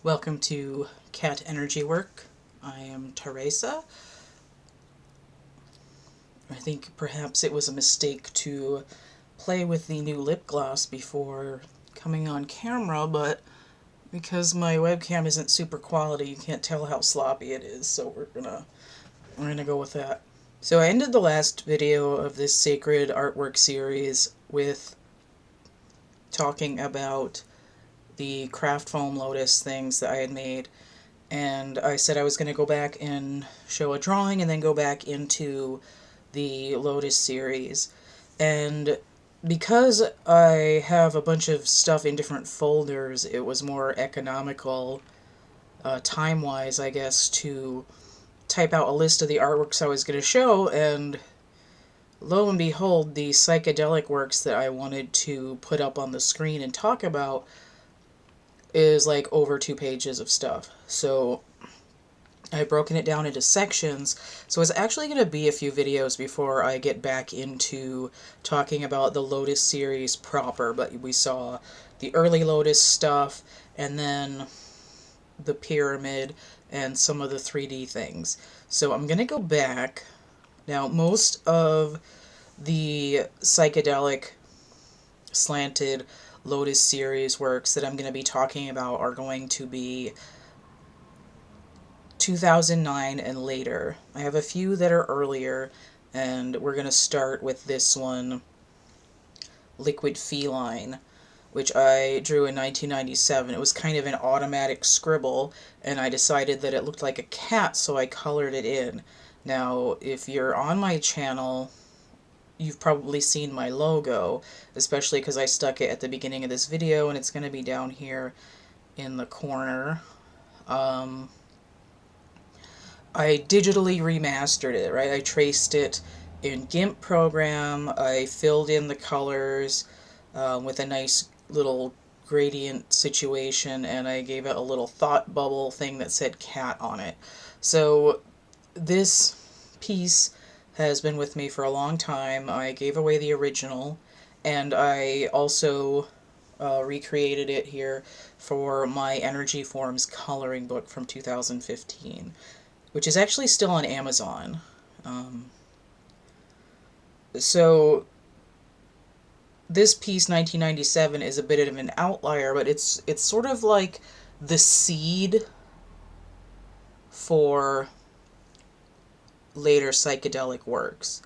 Welcome to Cat Energy Work. I am Theresa. I think perhaps it was a mistake to play with the new lip gloss before coming on camera, but because my webcam isn't super quality, you can't tell how sloppy it is, so we're gonna go with that. So I ended the last video of this sacred artwork series with talking about the craft foam lotus things that I had made, and I said I was going to go back and show a drawing and then go back into the Lotus series. And because I have a bunch of stuff in different folders, it was more economical, time-wise, I guess, to type out a list of the artworks I was going to show, and lo and behold, the psychedelic works that I wanted to put up on the screen and talk about is like over 2 pages of stuff. So I've broken it down into sections, so it's actually going to be a few videos before I get back into talking about the Lotus series proper, but we saw the early Lotus stuff, and then the pyramid, and some of the 3D things. So I'm going to go back. Now, most of the psychedelic slanted Lotus series works that I'm going to be talking about are going to be 2009 and later. I have a few that are earlier, and we're going to start with this one, Liquid Feline, which I drew in 1997. It was kind of an automatic scribble, and I decided that it looked like a cat, so I colored it in. Now, if you're on my channel, you've probably seen my logo, especially because I stuck it at the beginning of this video, and it's going to be down here in the corner. I digitally remastered it, right? I traced it in GIMP program, I filled in the colors with a nice little gradient situation, and I gave it a little thought bubble thing that said cat on it. So this piece has been with me for a long time. I gave away the original, and I also recreated it here for my Energy Forms coloring book from 2015, which is actually still on Amazon. So this piece, 1997, is a bit of an outlier, but it's sort of like the seed for later psychedelic works.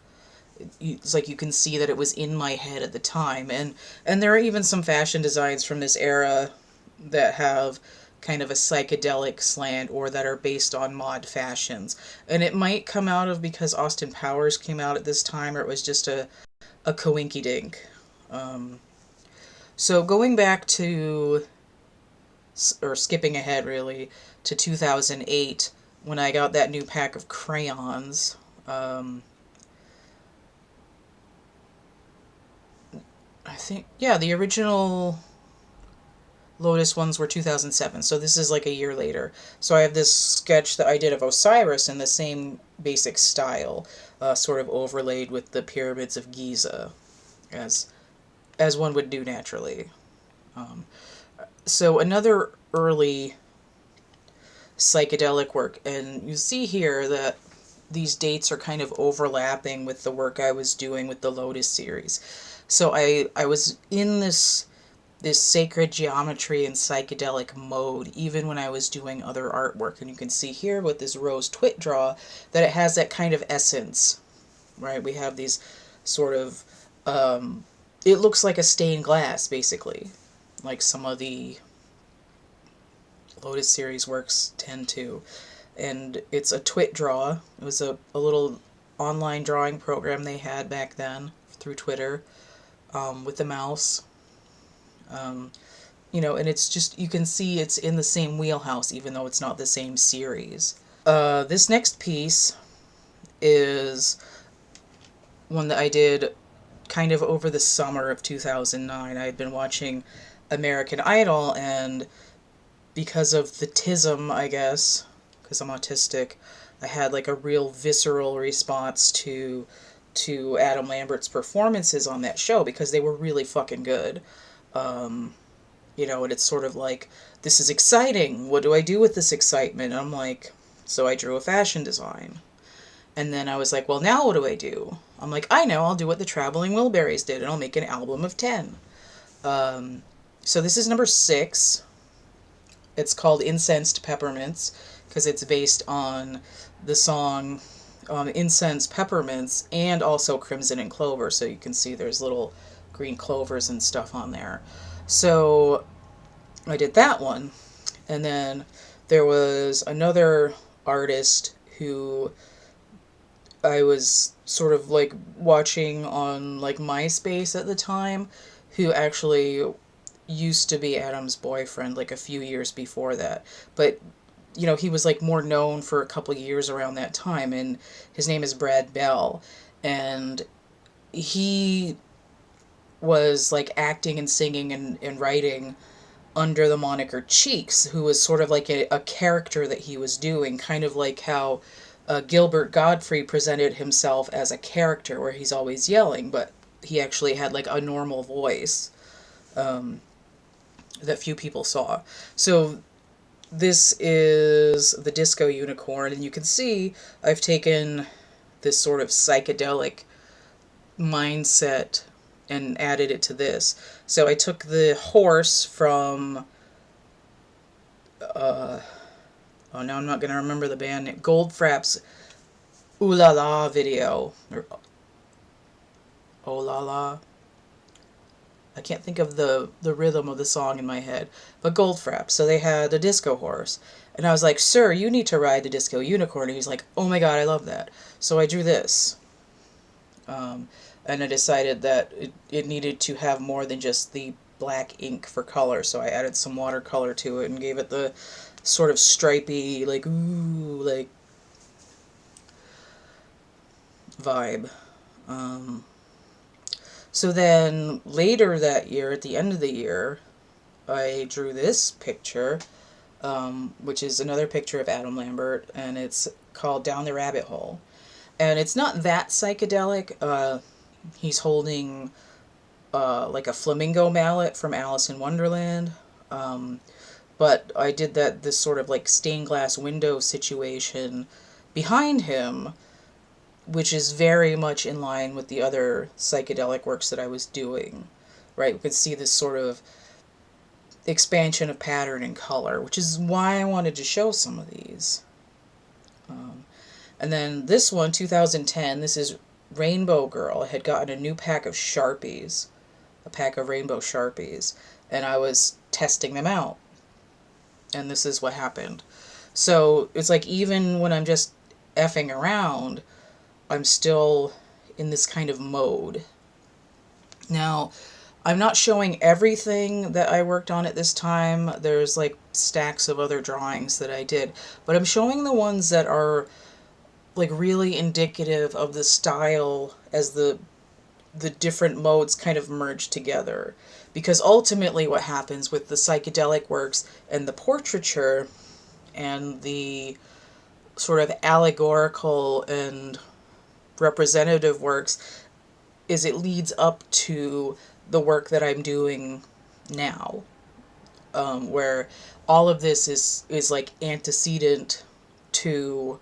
It's like you can see that it was in my head at the time, and there are even some fashion designs from this era that have kind of a psychedelic slant or that are based on mod fashions. And it might come out of because Austin Powers came out at this time, or it was just a coinkydink. So going back to, or skipping ahead really, to 2008, when I got that new pack of crayons, I think, yeah, the original Lotus ones were 2007, so this is like a year later. So I have this sketch that I did of Osiris in the same basic style, sort of overlaid with the pyramids of Giza, as one would do naturally. So another early psychedelic work, and you see here that these dates are kind of overlapping with the work I was doing with the Lotus series. So I was in this sacred geometry and psychedelic mode even when I was doing other artwork, and you can see here with this rose twit draw that it has that kind of essence, right? We have these sort of it looks like a stained glass basically, like some of the Lotus series works tend to. And it's a twit draw. It was a little online drawing program they had back then through Twitter, with the mouse. You know, and it's just, you can see it's in the same wheelhouse even though it's not the same series. This next piece is one that I did kind of over the summer of 2009. I had been watching American Idol, and because of the tism, I guess, because I'm autistic, I had like a real visceral response to Adam Lambert's performances on that show because they were really fucking good. and it's sort of like, this is exciting. What do I do with this excitement? And I'm like, so I drew a fashion design. And then I was like, well, now what do I do? I'm like, I know, I'll do what the Traveling Wilburys did, and I'll make an album of 10. So this is number 6. It's called Incensed Peppermints, because it's based on the song Incense Peppermints and also Crimson and Clover. So you can see there's little green clovers and stuff on there. So I did that one. And then there was another artist who I was sort of like watching on like MySpace at the time, who actually used to be Adam's boyfriend like a few years before that. But he was like more known for a couple years around that time, and his name is Brad Bell, and he was like acting and singing and writing under the moniker Cheeks, who was sort of like a character that he was doing, kind of like how Gilbert Gottfried presented himself as a character where he's always yelling, but he actually had like a normal voice that few people saw. So this is the Disco Unicorn, and you can see I've taken this sort of psychedelic mindset and added it to this. So I took the horse from, oh, now I'm not going to remember the band name, Goldfrapp's Ooh La La video, or Oh La La. I can't think of the rhythm of the song in my head, but Goldfrapp. So they had a disco horse. And I was like, sir, you need to ride the Disco Unicorn. And he's like, oh my god, I love that. So I drew this. And I decided that it needed to have more than just the black ink for color. So I added some watercolor to it and gave it the sort of stripy, like, ooh, like, vibe. So then later that year, at the end of the year, I drew this picture, which is another picture of Adam Lambert, and it's called Down the Rabbit Hole. And it's not that psychedelic. He's holding like a flamingo mallet from Alice in Wonderland. But I did this sort of like stained glass window situation behind him, which is very much in line with the other psychedelic works that I was doing. Right? We can see this sort of expansion of pattern and color, which is why I wanted to show some of these. And then this one, 2010, this is Rainbow Girl. I had gotten a new pack of Sharpies, a pack of rainbow Sharpies, and I was testing them out. And this is what happened. So it's like even when I'm just effing around, I'm still in this kind of mode. Now, I'm not showing everything that I worked on at this time. There's like stacks of other drawings that I did, but I'm showing the ones that are like really indicative of the style as the different modes kind of merge together. Because ultimately what happens with the psychedelic works and the portraiture and the sort of allegorical and representative works is it leads up to the work that I'm doing now, where all of this is like antecedent to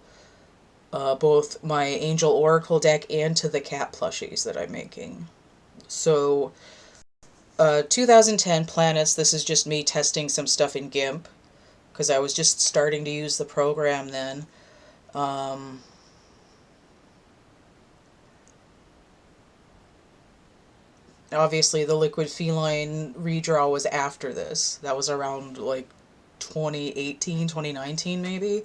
both my Angel Oracle deck and to the cat plushies that I'm making. So 2010 Planets, this is just me testing some stuff in GIMP, because I was just starting to use the program then. Obviously the Liquid Feline redraw was after this. That was around like 2018, 2019 maybe.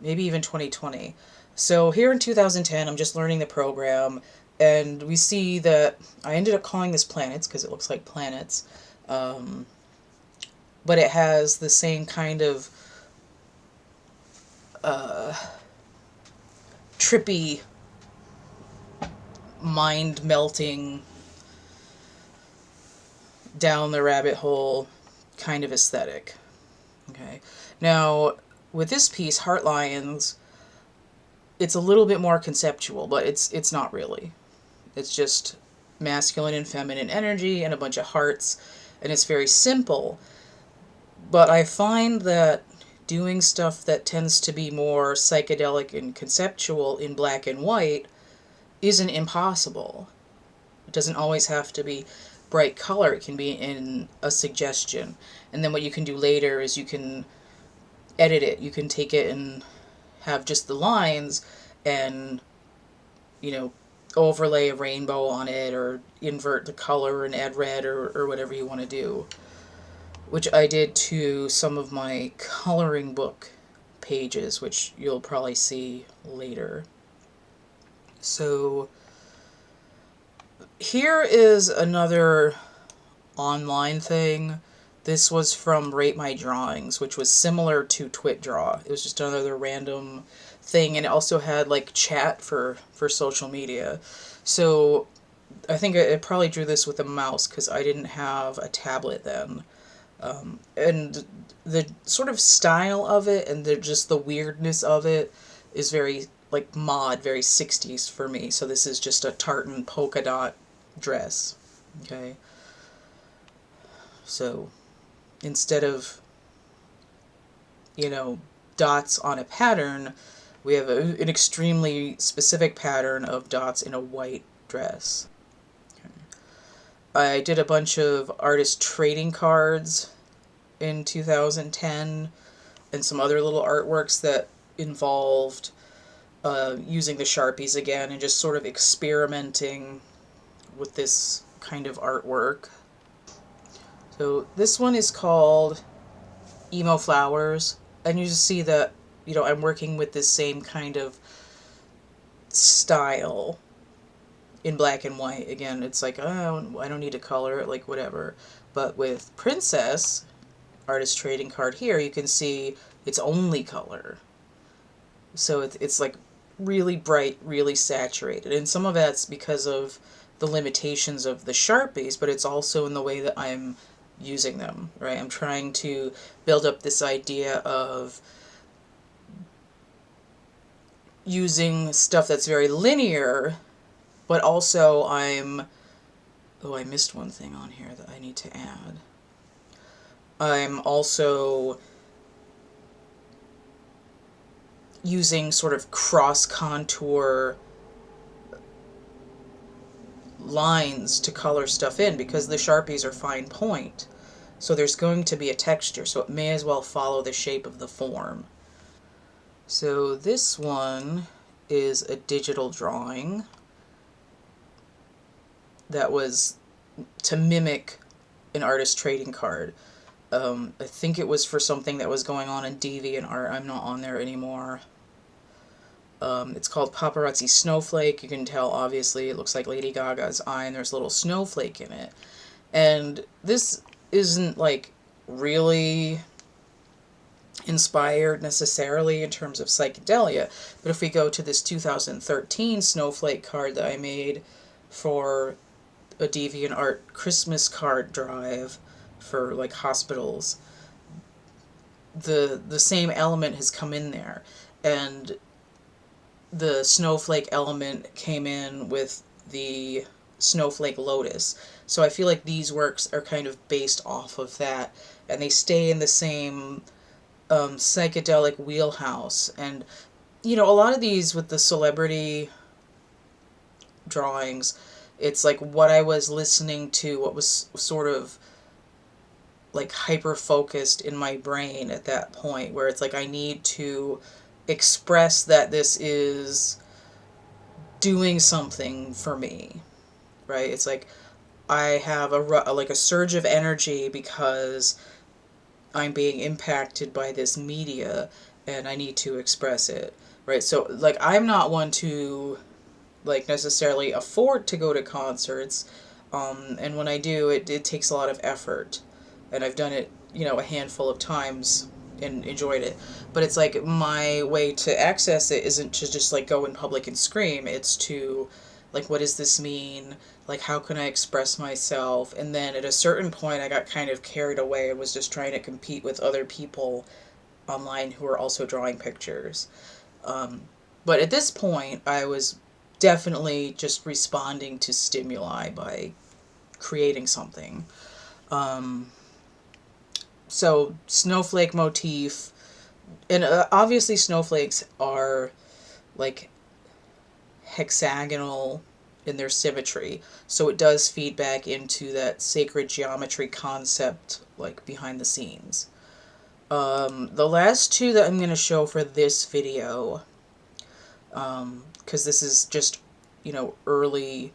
Maybe even 2020. So here in 2010, I'm just learning the program, and we see that I ended up calling this Planets because it looks like planets, but it has the same kind of trippy, mind-melting, down the rabbit hole kind of aesthetic. Okay. Now, with this piece, Heart Lions, it's a little bit more conceptual, but it's not really. It's just masculine and feminine energy and a bunch of hearts. and it's very simple. But I find that doing stuff that tends to be more psychedelic and conceptual in black and white isn't impossible. It doesn't always have to be bright color. It can be in a suggestion. And then what you can do later is you can edit it. You can take it and have just the lines and, you know, overlay a rainbow on it or invert the color and add red or whatever you want to do. Which I did to some of my coloring book pages, which you'll probably see later. So here is another online thing. This was from Rate My Drawings, which was similar to TwitDraw. It was just another random thing, and it also had like chat for social media. So I think I probably drew this with a mouse because I didn't have a tablet then. And the sort of style of it and just the weirdness of it is very like mod, very 60s for me. So this is just a tartan polka dot dress. Okay. So instead of, you know, dots on a pattern, we have an extremely specific pattern of dots in a white dress. Okay. I did a bunch of artist trading cards in 2010 and some other little artworks that involved using the Sharpies again and just sort of experimenting with this kind of artwork. So this one is called Emo Flowers, and you just see that, you know, I'm working with this same kind of style in black and white. Again, it's like, oh, I don't need to color it, like whatever. But with Princess, artist trading card here, you can see it's only color. So it's like really bright, really saturated. And some of that's because of the limitations of the Sharpies, but it's also in the way that I'm using them, right? I'm trying to build up this idea of using stuff that's very linear, but also I missed one thing on here that I need to add. I'm also using sort of cross-contour lines to color stuff in because the Sharpies are fine point. So there's going to be a texture, so it may as well follow the shape of the form. So this one is a digital drawing that was to mimic an artist trading card. I think it was for something that was going on in DeviantArt. I'm not on there anymore. It's called Paparazzi Snowflake. You can tell, obviously, it looks like Lady Gaga's eye, and there's a little snowflake in it. And this isn't, like, really inspired necessarily in terms of psychedelia, but if we go to this 2013 snowflake card that I made for a DeviantArt Christmas card drive for, like, hospitals, the same element has come in there, and the snowflake element came in with the snowflake lotus. So I feel like these works are kind of based off of that, and they stay in the same psychedelic wheelhouse. And, you know, a lot of these with the celebrity drawings, it's like what I was listening to, what was sort of like hyper-focused in my brain at that point, where it's like I need to express that this is doing something for me, right? It's like I have a surge of energy because I'm being impacted by this media and I need to express it, right? So, like, I'm not one to, like, necessarily afford to go to concerts, and when I do, it takes a lot of effort, and I've done it, you know, a handful of times and enjoyed it. But it's like my way to access it isn't to just, like, go in public and scream. It's to, like, what does this mean? Like, how can I express myself? And then at a certain point, I got kind of carried away and was just trying to compete with other people online who were also drawing pictures. But at this point, I was definitely just responding to stimuli by creating something. So snowflake motif, and obviously snowflakes are like hexagonal in their symmetry, so it does feed back into that sacred geometry concept, like behind the scenes. The last two that I'm going to show for this video, because this is just, early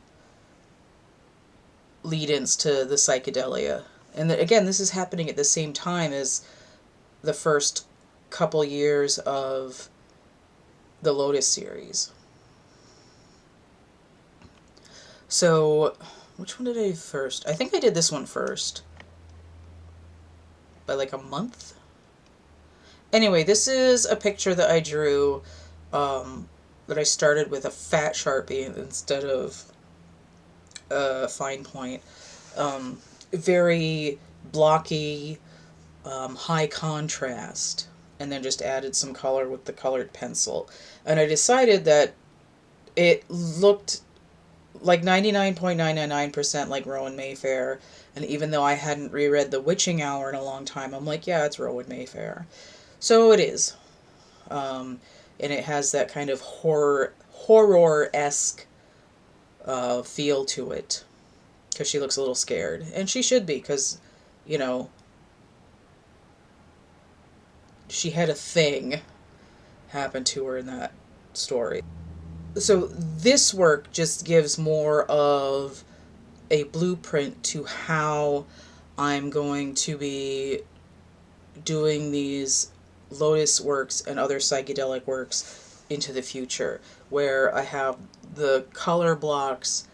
lead-ins to the Psychedelia. And again, this is happening at the same time as the first couple years of the Lotus-Series. So, which one did I do first? I think I did this one first. By like a month? Anyway, this is a picture that I drew, that I started with a fat Sharpie instead of a fine point. Very blocky, high contrast, and then just added some color with the colored pencil. And I decided that it looked like 99.999% like Rowan Mayfair, and even though I hadn't reread The Witching Hour in a long time, I'm like, yeah, it's Rowan Mayfair. So it is. And it has that kind of horror-esque feel to it, because she looks a little scared. And she should be, because, she had a thing happen to her in that story. So this work just gives more of a blueprint to how I'm going to be doing these Lotus works and other psychedelic works into the future, where I have the color blocks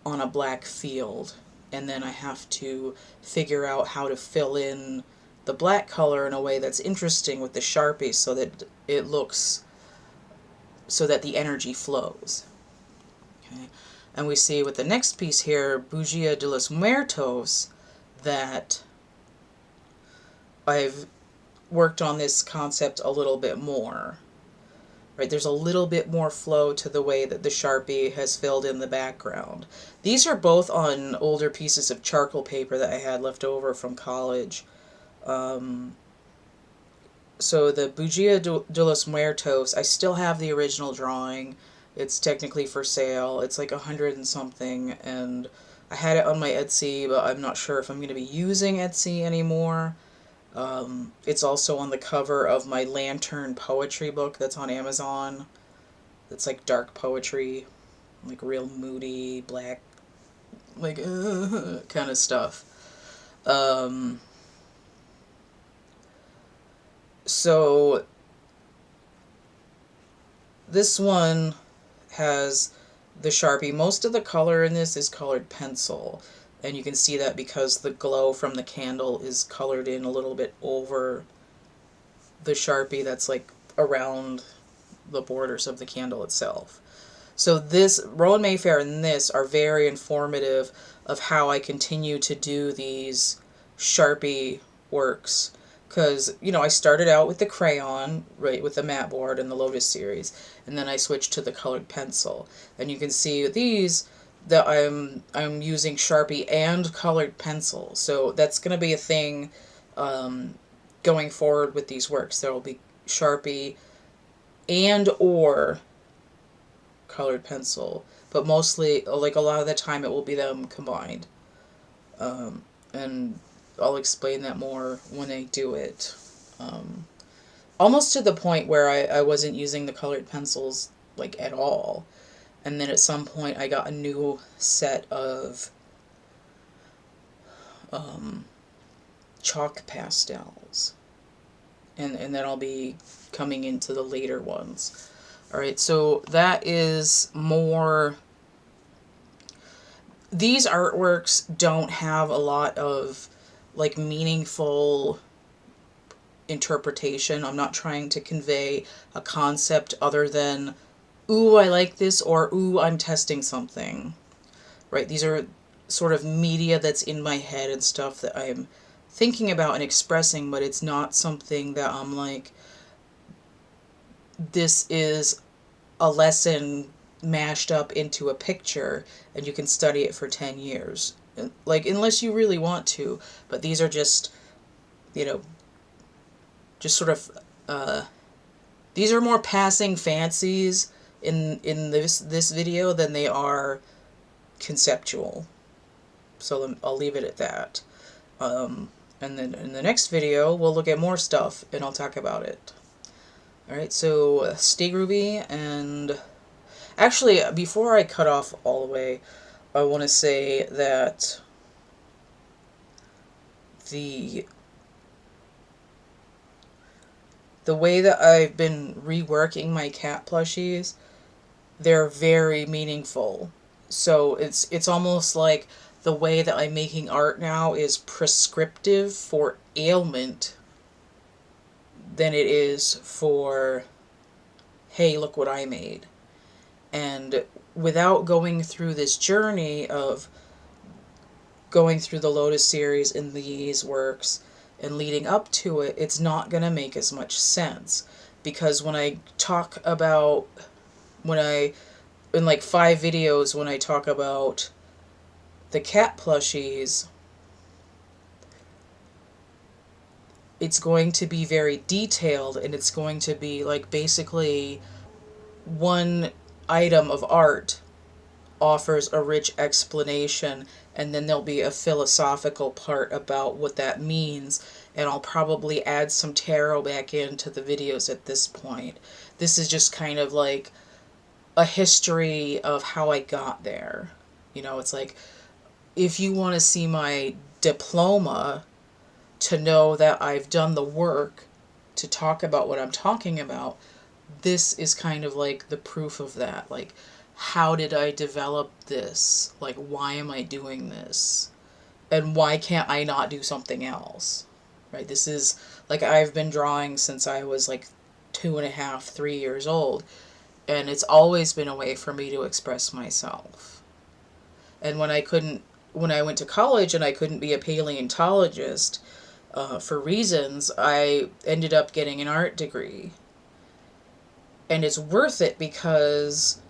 on a black field, and then I have to figure out how to fill in the black color in a way that's interesting with the Sharpie, so that it looks, so that the energy flows. Okay. And we see with the next piece here, Bugia de los Muertos, that I've worked on this concept a little bit more. Right, there's a little bit more flow to the way that the Sharpie has filled in the background. These are both on older pieces of charcoal paper that I had left over from college. So the Bugia de los Muertos, I still have the original drawing. It's technically for sale. It's like 100 and something, and I had it on my Etsy, but I'm not sure if I'm going to be using Etsy anymore. It's also on the cover of my Lantern poetry book that's on Amazon. It's like dark poetry, like real moody, black, like kind of stuff. So this one has the Sharpie. Most of the color in this is colored pencil, and you can see that because the glow from the candle is colored in a little bit over the Sharpie that's like around the borders of the candle itself. So this, Rowan Mayfair and this are very informative of how I continue to do these Sharpie works. Because, I started out with the crayon, right, with the matte board and the Lotus-Series, and then I switched to the colored pencil. And you can see these that I'm using Sharpie and colored pencil. So that's going to be a thing going forward with these works. There will be Sharpie and or colored pencil, but mostly, like, a lot of the time it will be them combined. And I'll explain that more when I do it. Almost to the point where I wasn't using the colored pencils, like, at all. And then at some point I got a new set of chalk pastels. And then I'll be coming into the later ones. Alright, so that is more... These artworks don't have a lot of, like, meaningful interpretation. I'm not trying to convey a concept other than, ooh, I like this, or ooh, I'm testing something. Right? These are sort of media that's in my head and stuff that I'm thinking about and expressing, but it's not something that I'm like, this is a lesson mashed up into a picture and you can study it for 10 years. like, unless you really want to. But these are just, you know, just sort of, these are more passing fancies in this video than they are conceptual. So I'll leave it at that. And then in the next video, we'll look at more stuff, and I'll talk about it. Alright, so stay groovy, and actually, before I cut off all the way, I want to say that the way that I've been reworking my cat plushies, they're very meaningful. So it's almost like the way that I'm making art now is prescriptive for ailment than it is for, hey, look what I made. And without going through this journey of going through the Lotus series in these works and leading up to it, it's not going to make as much sense. Because when I talk about, in like 5 videos, when I talk about the cat plushies, it's going to be very detailed, and it's going to be like basically one item of art offers a rich explanation, and then there'll be a philosophical part about what that means, and I'll probably add some tarot back into the videos at this point. This is just kind of like a history of how I got there. You know, it's like, if you want to see my diploma to know that I've done the work to talk about what I'm talking about, this is kind of like the proof of that. Like, how did I develop this? Like, why am I doing this? And why can't I not do something else? Right? This is, like, I've been drawing since I was like 2.5, 3 years old. And it's always been a way for me to express myself. And when I went to college and I couldn't be a paleontologist, for reasons, I ended up getting an art degree. And it's worth it because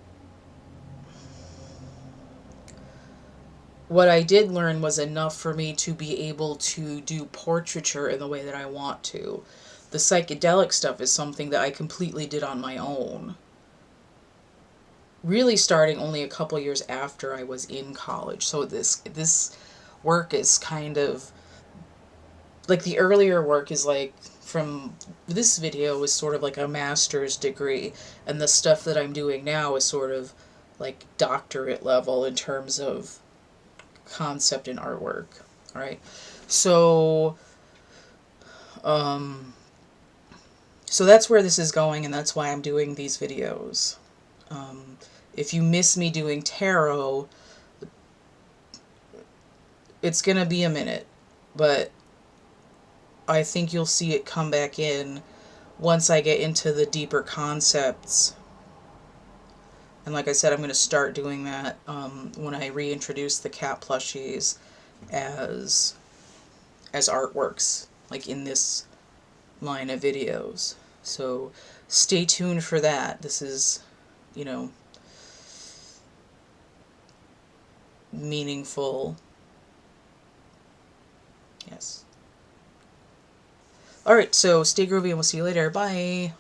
what I did learn was enough for me to be able to do portraiture in the way that I want to. The psychedelic stuff is something that I completely did on my own. Really starting only a couple years after I was in college. So this work is kind of like, the earlier work is like, from this video is sort of like a master's degree, and the stuff that I'm doing now is sort of like doctorate level in terms of concept and artwork. All right, so so that's where this is going, and that's why I'm doing these videos. If you miss me doing tarot, it's gonna be a minute, but I think you'll see it come back in once I get into the deeper concepts. And like I said, I'm going to start doing that when I reintroduce the cat plushies as artworks, like in this line of videos. So stay tuned for that. This is, you know, meaningful. Yes. Alright, so stay groovy and we'll see you later. Bye!